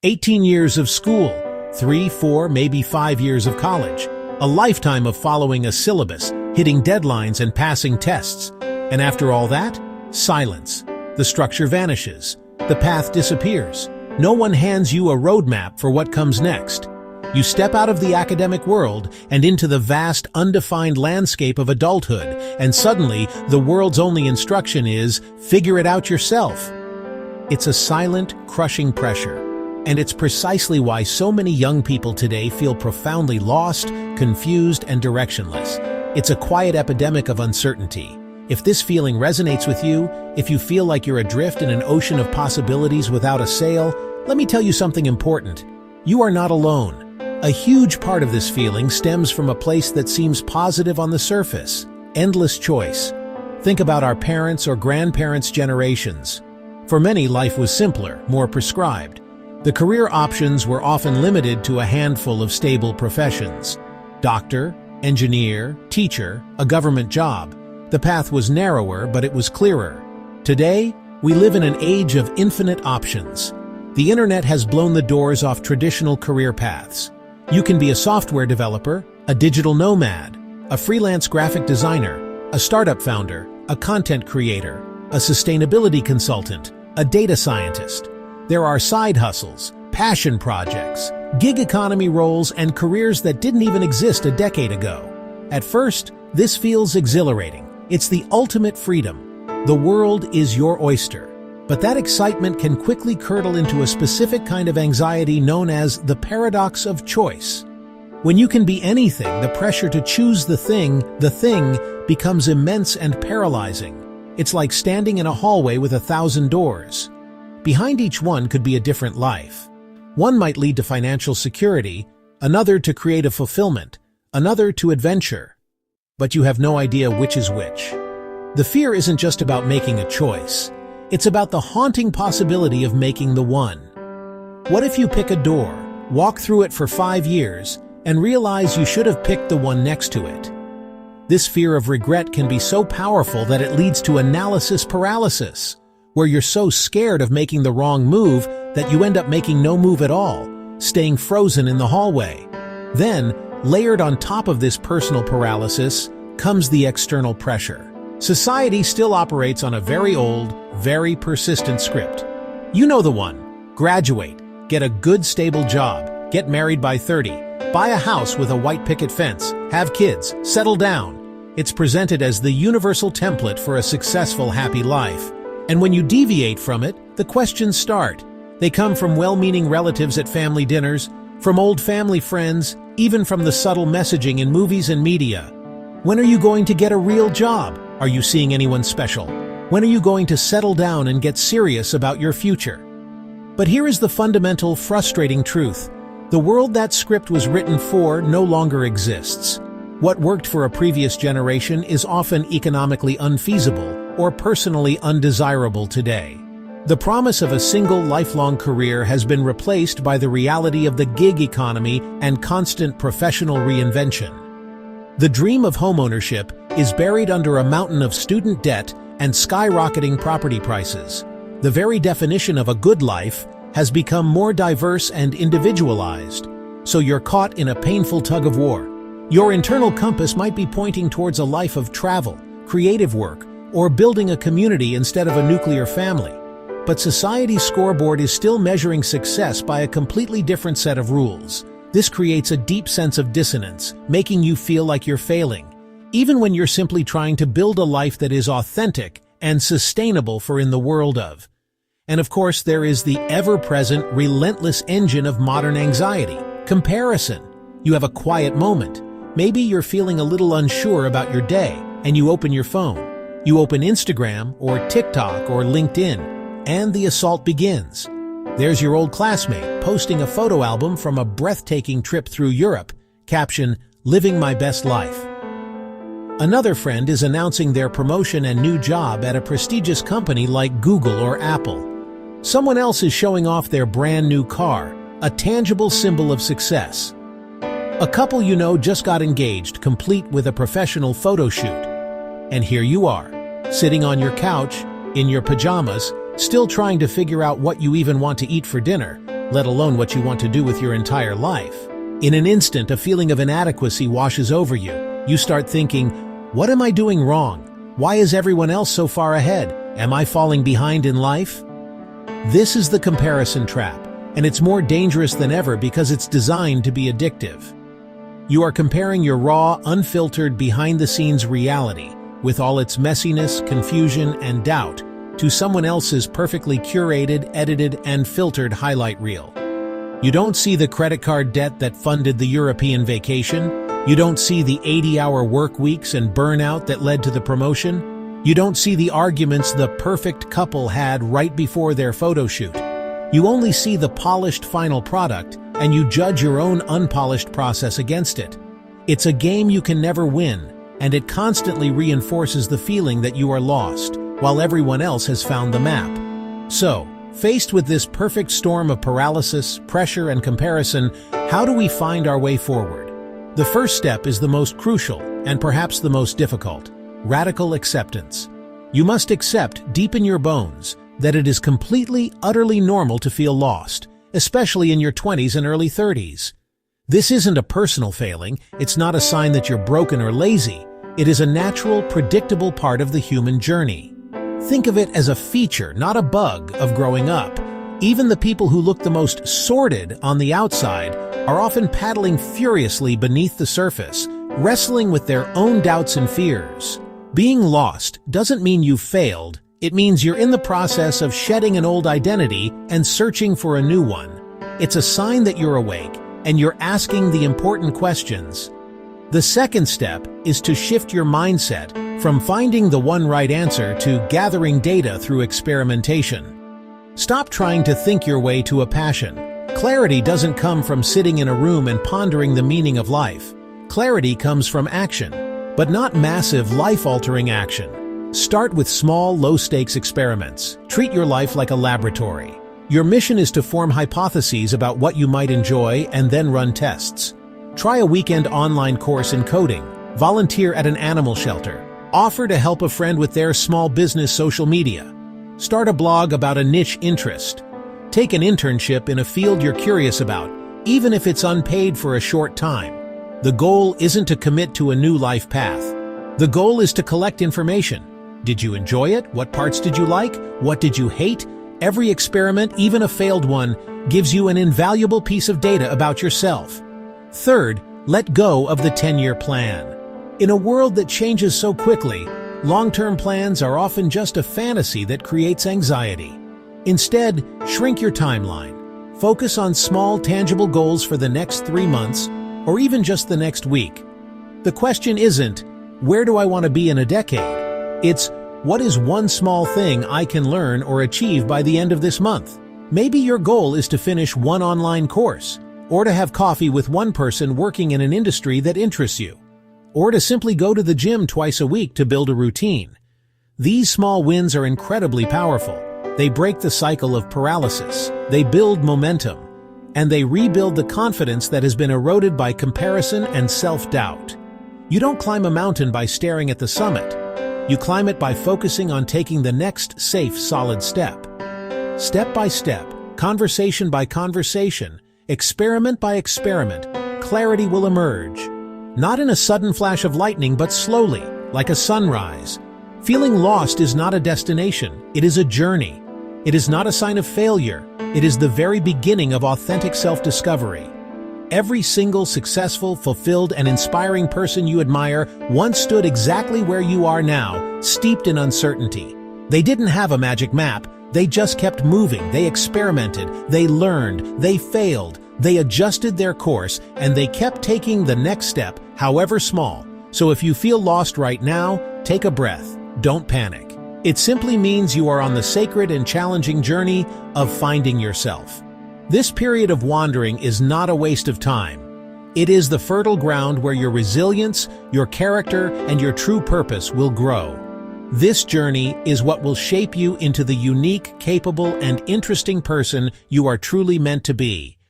18 years of school, 3, 4, maybe 5 years of college, a lifetime of following a syllabus, hitting deadlines and passing tests. And after all that, silence. The structure vanishes. The path disappears. No one hands you a roadmap for what comes next. You step out of the academic world and into the vast, undefined landscape of adulthood, and suddenly the world's only instruction is, figure it out yourself. It's a silent, crushing pressure. And it's precisely why so many young people today feel profoundly lost, confused, and directionless. It's a quiet epidemic of uncertainty. If this feeling resonates with you, if you feel like you're adrift in an ocean of possibilities without a sail, let me tell you something important. You are not alone. A huge part of this feeling stems from a place that seems positive on the surface: endless choice. Think about our parents' or grandparents' generations. For many, life was simpler, more prescribed. The career options were often limited to a handful of stable professions: doctor, engineer, teacher, a government job. The path was narrower, but it was clearer. Today, we live in an age of infinite options. The internet has blown the doors off traditional career paths. You can be a software developer, a digital nomad, a freelance graphic designer, a startup founder, a content creator, a sustainability consultant, a data scientist. There are side hustles, passion projects, gig economy roles, and careers that didn't even exist a decade ago. At first, this feels exhilarating. It's the ultimate freedom. The world is your oyster. But that excitement can quickly curdle into a specific kind of anxiety known as the paradox of choice. When you can be anything, the pressure to choose the thing becomes immense and paralyzing. It's like standing in a hallway with 1,000 doors. Behind each one could be a different life. One might lead to financial security, another to creative fulfillment, another to adventure. But you have no idea which is which. The fear isn't just about making a choice. It's about the haunting possibility of making the one. What if you pick a door, walk through it for 5 years, and realize you should have picked the one next to it? This fear of regret can be so powerful that it leads to analysis paralysis, where you're so scared of making the wrong move that you end up making no move at all, staying frozen in the hallway. Then, layered on top of this personal paralysis, comes the external pressure. Society still operates on a very old, very persistent script. You know the one. Graduate, get a good stable job, get married by 30, buy a house with a white picket fence, have kids, settle down. It's presented as the universal template for a successful, happy life. And when you deviate from it, the questions start. They come from well-meaning relatives at family dinners, from old family friends, even from the subtle messaging in movies and media. When are you going to get a real job? Are you seeing anyone special? When are you going to settle down and get serious about your future? But here is the fundamental, frustrating truth. The world that script was written for no longer exists. What worked for a previous generation is often economically unfeasible or personally undesirable today. The promise of a single lifelong career has been replaced by the reality of the gig economy and constant professional reinvention. The dream of homeownership is buried under a mountain of student debt and skyrocketing property prices. The very definition of a good life has become more diverse and individualized, so you're caught in a painful tug-of-war. Your internal compass might be pointing towards a life of travel, creative work, or building a community instead of a nuclear family. But society's scoreboard is still measuring success by a completely different set of rules. This creates a deep sense of dissonance, making you feel like you're failing, even when you're simply trying to build a life that is authentic and sustainable for in the world of. And of course, there is the ever-present, relentless engine of modern anxiety: comparison. You have a quiet moment. Maybe you're feeling a little unsure about your day, and you open your phone. You open Instagram or TikTok or LinkedIn, and the assault begins. There's your old classmate posting a photo album from a breathtaking trip through Europe, caption, "Living my best life." Another friend is announcing their promotion and new job at a prestigious company like Google or Apple. Someone else is showing off their brand new car, a tangible symbol of success. A couple you know just got engaged, complete with a professional photo shoot. And here you are, sitting on your couch, in your pajamas, still trying to figure out what you even want to eat for dinner, let alone what you want to do with your entire life. In an instant, a feeling of inadequacy washes over you. You start thinking, what am I doing wrong? Why is everyone else so far ahead? Am I falling behind in life? This is the comparison trap, and it's more dangerous than ever because it's designed to be addictive. You are comparing your raw, unfiltered, behind-the-scenes reality, with all its messiness, confusion, and doubt, to someone else's perfectly curated, edited, and filtered highlight reel. You don't see the credit card debt that funded the European vacation. You don't see the 80-hour work weeks and burnout that led to the promotion. You don't see the arguments the perfect couple had right before their photo shoot. You only see the polished final product, and you judge your own unpolished process against it. It's a game you can never win, and it constantly reinforces the feeling that you are lost, while everyone else has found the map. So, faced with this perfect storm of paralysis, pressure, and comparison, how do we find our way forward? The first step is the most crucial, and perhaps the most difficult: radical acceptance. You must accept deep in your bones that it is completely, utterly normal to feel lost, especially in your 20s and early 30s. This isn't a personal failing, it's not a sign that you're broken or lazy. It is a natural, predictable part of the human journey. Think of it as a feature, not a bug, of growing up. Even the people who look the most sordid on the outside are often paddling furiously beneath the surface, wrestling with their own doubts and fears. Being lost doesn't mean you've failed. It means you're in the process of shedding an old identity and searching for a new one. It's a sign that you're awake and you're asking the important questions. The second step is to shift your mindset from finding the one right answer to gathering data through experimentation. Stop trying to think your way to a passion. Clarity doesn't come from sitting in a room and pondering the meaning of life. Clarity comes from action, but not massive, life-altering action. Start with small, low-stakes experiments. Treat your life like a laboratory. Your mission is to form hypotheses about what you might enjoy and then run tests. Try a weekend online course in coding, volunteer at an animal shelter, offer to help a friend with their small business social media, start a blog about a niche interest, take an internship in a field you're curious about, even if it's unpaid for a short time. The goal isn't to commit to a new life path. The goal is to collect information. Did you enjoy it? What parts did you like? What did you hate? Every experiment, even a failed one, gives you an invaluable piece of data about yourself. Third, let go of the 10-year plan. In a world that changes so quickly, long-term plans are often just a fantasy that creates anxiety. Instead, shrink your timeline. Focus on small, tangible goals for the next 3 months, or even just the next week. The question isn't, where do I want to be in a decade? It's, what is one small thing I can learn or achieve by the end of this month? Maybe your goal is to finish one online course, or to have coffee with one person working in an industry that interests you, or to simply go to the gym twice a week to build a routine. These small wins are incredibly powerful. They break the cycle of paralysis, they build momentum, and they rebuild the confidence that has been eroded by comparison and self-doubt. You don't climb a mountain by staring at the summit. You climb it by focusing on taking the next safe, solid step. Step by step, conversation by conversation, experiment by experiment, clarity will emerge. Not in a sudden flash of lightning, but slowly, like a sunrise. Feeling lost is not a destination, it is a journey. It is not a sign of failure, it is the very beginning of authentic self-discovery. Every single successful, fulfilled, and inspiring person you admire once stood exactly where you are now, steeped in uncertainty. They didn't have a magic map, they just kept moving, they experimented, they learned, they failed, they adjusted their course, and they kept taking the next step, however small. So if you feel lost right now, take a breath, don't panic. It simply means you are on the sacred and challenging journey of finding yourself. This period of wandering is not a waste of time. It is the fertile ground where your resilience, your character, and your true purpose will grow. This journey is what will shape you into the unique, capable, and interesting person you are truly meant to be.